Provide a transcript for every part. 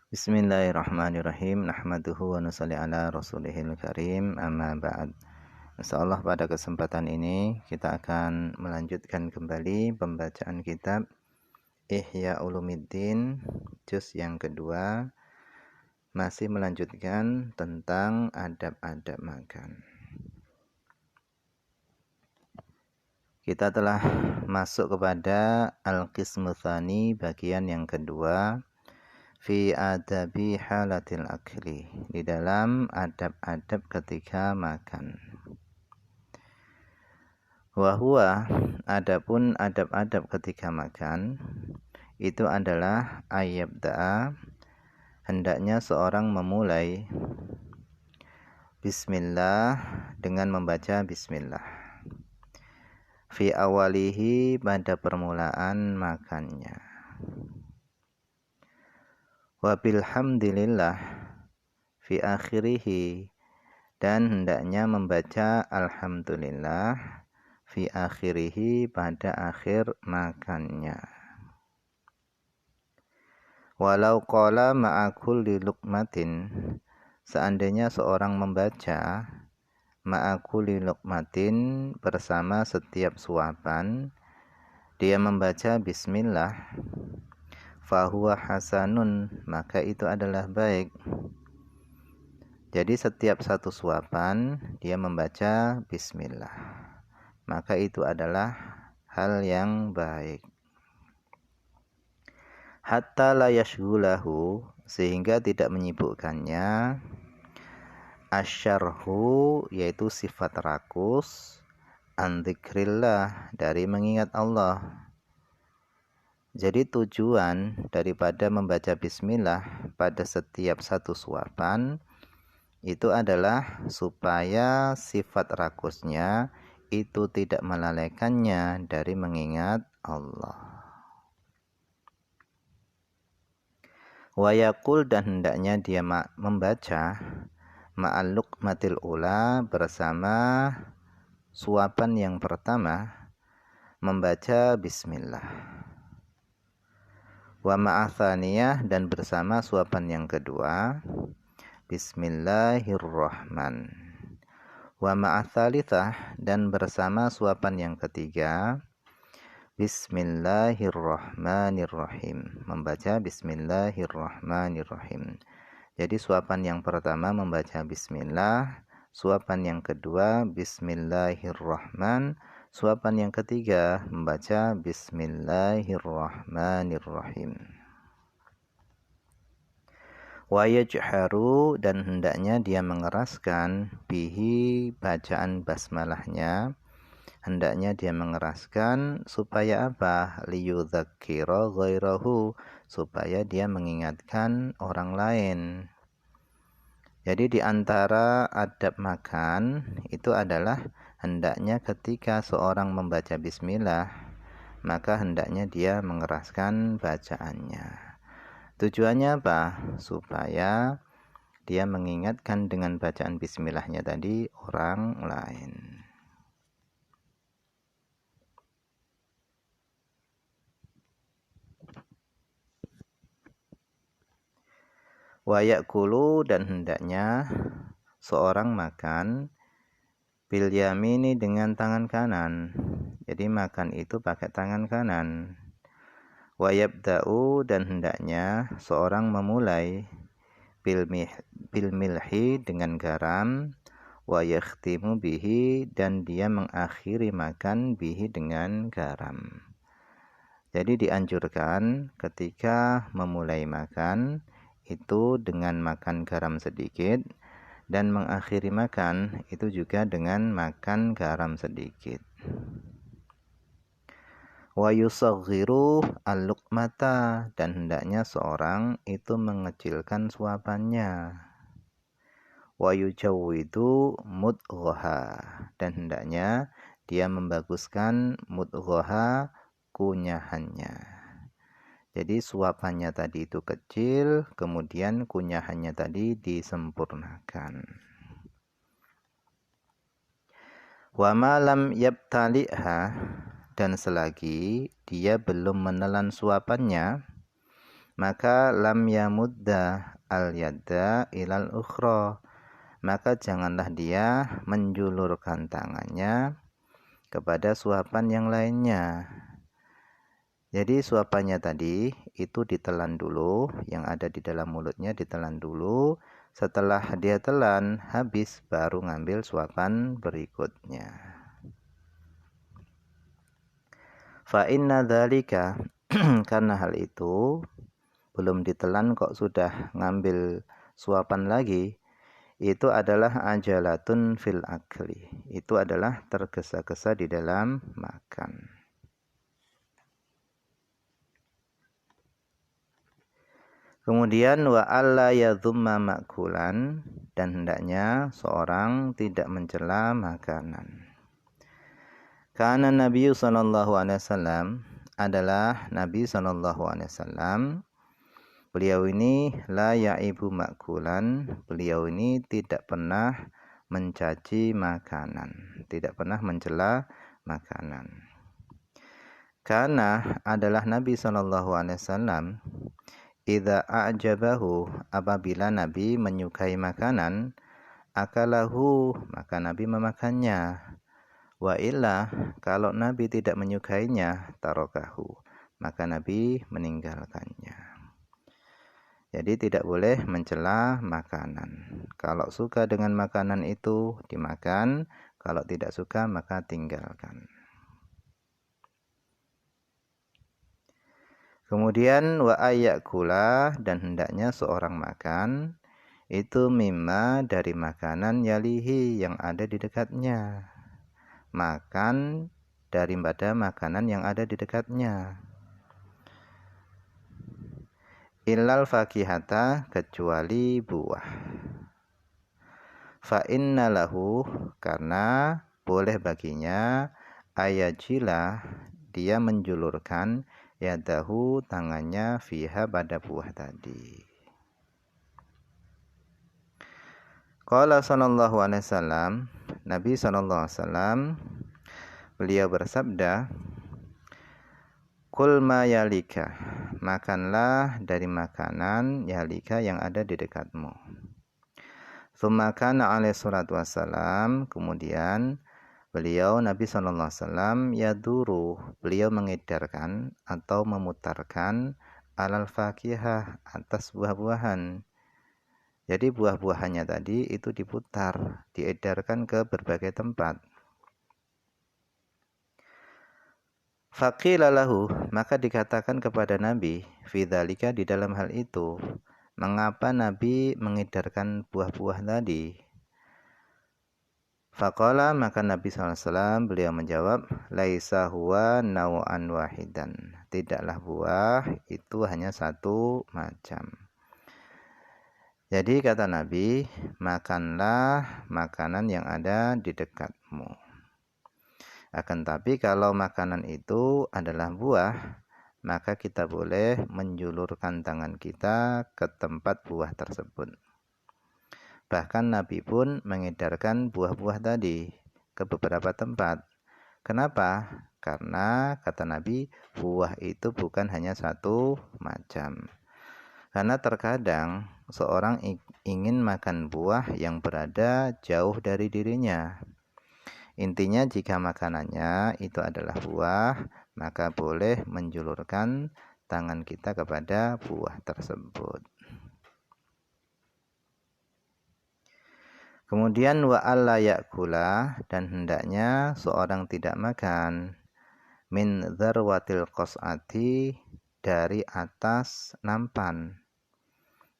Bismillahirrahmanirrahim. Nahmaduhu wa nusalli ala rasulihil karim. Amma ba'd. Insyaallah pada kesempatan ini kita akan melanjutkan kembali pembacaan kitab Ihya Ulumuddin juz yang kedua, masih melanjutkan tentang adab-adab makan. Kita telah masuk kepada al-qismu tsani, bagian yang kedua, fi adabi halatil akli, di dalam adab-adab ketika makan. Wahwa, adapun adab-adab ketika makan itu adalah ayyabda'a, hendaknya seorang memulai bismillah, dengan membaca bismillah, fi awalihi, pada permulaan makannya, wabilhamdulillah fi akhirihi, dan hendaknya membaca alhamdulillah fi akhirihi, pada akhir makannya. Walau qala ma'a kulli luqmatin, seandainya seorang membaca ma'a kulli luqmatin, bersama setiap suapan dia membaca bismillah, fahuwa hasanun, maka itu adalah baik. Jadi setiap satu suapan dia membaca bismillah, maka itu adalah hal yang baik. Hatta la yashghulahu, sehingga tidak menyibukkannya, asyarhu, yaitu sifat rakus, an dzikrillah, dari mengingat Allah. Jadi tujuan daripada membaca bismillah pada setiap satu suapan itu adalah supaya sifat rakusnya itu tidak melalaikannya dari mengingat Allah. Wa yaqul, dan hendaknya dia membaca ma'al luqmatil ula, bersama suapan yang pertama membaca bismillah, wa ma'athaniyah, dan bersama suapan yang kedua bismillahirrahman, wa ma'athalithah, dan bersama suapan yang ketiga bismillahirrahmanirrahim, membaca bismillahirrahmanirrahim. Jadi suapan yang pertama membaca bismillah, suapan yang kedua bismillahirrahman, suapan yang ketiga membaca bismillahirrahmanirrahim. Wa yajharu, dan hendaknya dia mengeraskan bihi, bacaan basmalahnya, hendaknya dia mengeraskan supaya apa? Liyudzakkira ghairahu, supaya dia mengingatkan orang lain. Jadi di antara adab makan itu adalah hendaknya ketika seorang membaca bismillah, maka hendaknya dia mengeraskan bacaannya. Tujuannya apa? Supaya dia mengingatkan dengan bacaan bismillahnya tadi orang lain. Wa ya'kulu, dan hendaknya seorang makan bil yamini, dengan tangan kanan. Jadi makan itu pakai tangan kanan. Wa yabda'u, dan hendaknya seorang memulai bil milhi, dengan garam, wa yakhtimu bihi, dan dia mengakhiri makan bihi, dengan garam. Jadi dianjurkan ketika memulai makan itu dengan makan garam sedikit, dan mengakhiri makan itu juga dengan makan garam sedikit. Wa yusaghiru al-luqmata, dan hendaknya seorang itu mengecilkan suapannya. Wa yujawwidu mudghaha, dan hendaknya dia membaguskan mudghaha, kunyahannya. Jadi suapannya tadi itu kecil, kemudian kunyahannya tadi disempurnakan. Wa ma lam yabtali'ha, dan selagi dia belum menelan suapannya, maka lam yamudda al-yadda ilal ukhra, maka janganlah dia menjulurkan tangannya kepada suapan yang lainnya. Jadi suapannya tadi itu ditelan dulu, yang ada di dalam mulutnya ditelan dulu. Setelah dia telan habis baru ngambil suapan berikutnya. Fa inna dzalika karena hal itu belum ditelan kok sudah ngambil suapan lagi, itu adalah ajalatun fil akli. Itu adalah tergesa-gesa di dalam makan. Kemudian wa alla yadhumma ma'kulan, dan hendaknya seorang tidak mencela makanan. Karena Nabi sallallahu alaihi wasallam adalah Nabi sallallahu alaihi wasallam, beliau ini la ya'ibu ma'kulan, beliau ini tidak pernah mencaci makanan, tidak pernah mencela makanan. Karena adalah Nabi sallallahu alaihi wasallam, idza a'jabahu, apabila Nabi menyukai makanan, akalahu, maka Nabi memakannya. Wa illa, kalau Nabi tidak menyukainya, tarokahu, maka Nabi meninggalkannya. Jadi tidak boleh mencela makanan. Kalau suka dengan makanan itu dimakan, kalau tidak suka maka tinggalkan. Kemudian wa ayyakula, dan hendaknya seorang makan itu mimma, dari makanan yalihi, yang ada di dekatnya. Makan daripada makanan yang ada di dekatnya. Illal fakihata, kecuali buah. Fa inna lahu, karena boleh baginya, ayajila, dia menjulurkan yadahu, tangannya, fiha, pada buah tadi. Qala sallallahu alaihi wasallam, Nabi sallallahu alaihi wasallam beliau bersabda, kul ma yalika, makanlah dari makanan yalika, yang ada di dekatmu. Tsumma kana alaihi salatu wassalam, kemudian beliau Nabi sallallahu alaihi wasallam yaduru, beliau mengedarkan atau memutarkan alal fakihah, atas buah-buahan. Jadi buah-buahannya tadi itu diputar, diedarkan ke berbagai tempat. Faqila lahu, maka dikatakan kepada Nabi, fi dzalika, di dalam hal itu, mengapa Nabi mengedarkan buah-buah tadi? Faqala, maka Nabi SAW beliau menjawab, laisa huwa naw'an wahidan, tidaklah buah itu hanya satu macam. Jadi kata Nabi, makanlah makanan yang ada di dekatmu. Akan tapi kalau makanan itu adalah buah, maka kita boleh menjulurkan tangan kita ke tempat buah tersebut. Bahkan Nabi pun mengedarkan buah-buah tadi ke beberapa tempat. Kenapa? Karena kata Nabi, buah itu bukan hanya satu macam. Karena terkadang seorang ingin makan buah yang berada jauh dari dirinya. Intinya jika makanannya itu adalah buah, maka boleh menjulurkan tangan kita kepada buah tersebut. Kemudian wa alla ya'kula, dan hendaknya seorang tidak makan min dzarwatil qas'ati, dari atas nampan.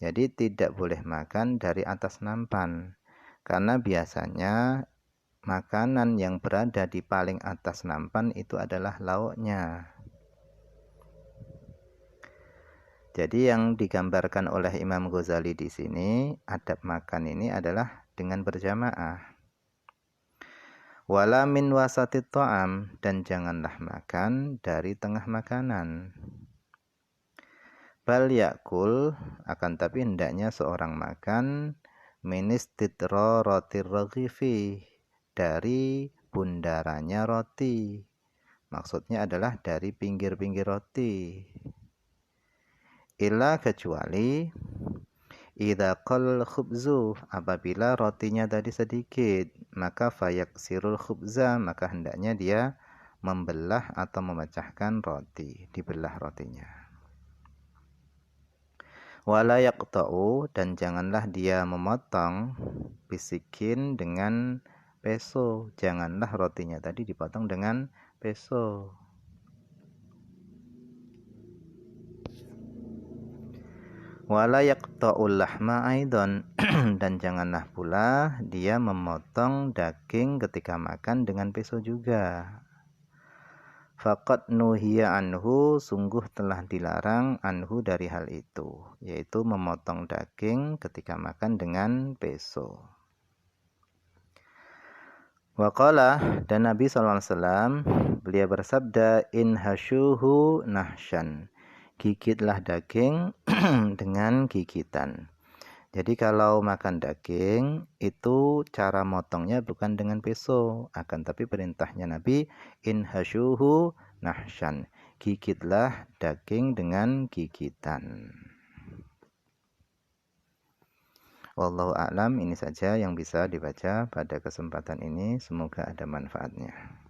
Jadi tidak boleh makan dari atas nampan, karena biasanya makanan yang berada di paling atas nampan itu adalah lauknya. Jadi yang digambarkan oleh Imam Ghazali di sini, adab makan ini adalah dengan berjamaah. Wala min wasatit ta'am, dan janganlah makan dari tengah makanan. Bal yakul, akan tapi hendaknya seorang makan ministidro roti raghifi, dari bundarannya roti. Maksudnya adalah dari pinggir-pinggir roti. illa kecuali idza qal khubzu, apabila rotinya tadi sedikit, maka fayaksirul khubza, maka hendaknya dia membelah atau memecahkan roti, dibelah rotinya. Wala yaqta'u, dan janganlah dia memotong bisikin dengan peso, janganlah rotinya tadi dipotong dengan peso. Wala yaqta'ul lahma aidon, dan janganlah pula dia memotong daging ketika makan dengan peso juga. Faqad nuhiya anhu, sungguh telah dilarang anhu dari hal itu, yaitu memotong daging ketika makan dengan peso. Waqala, dan Nabi SAW beliau bersabda, in hasyuhu nahsyan, gigitlah daging dengan gigitan. Jadi kalau makan daging itu cara motongnya bukan dengan peso, akan tapi perintahnya Nabi, in hasyuhu nahsyan, gigitlah daging dengan gigitan. Wallahu a'lam, ini saja yang bisa dibaca pada kesempatan ini, semoga ada manfaatnya.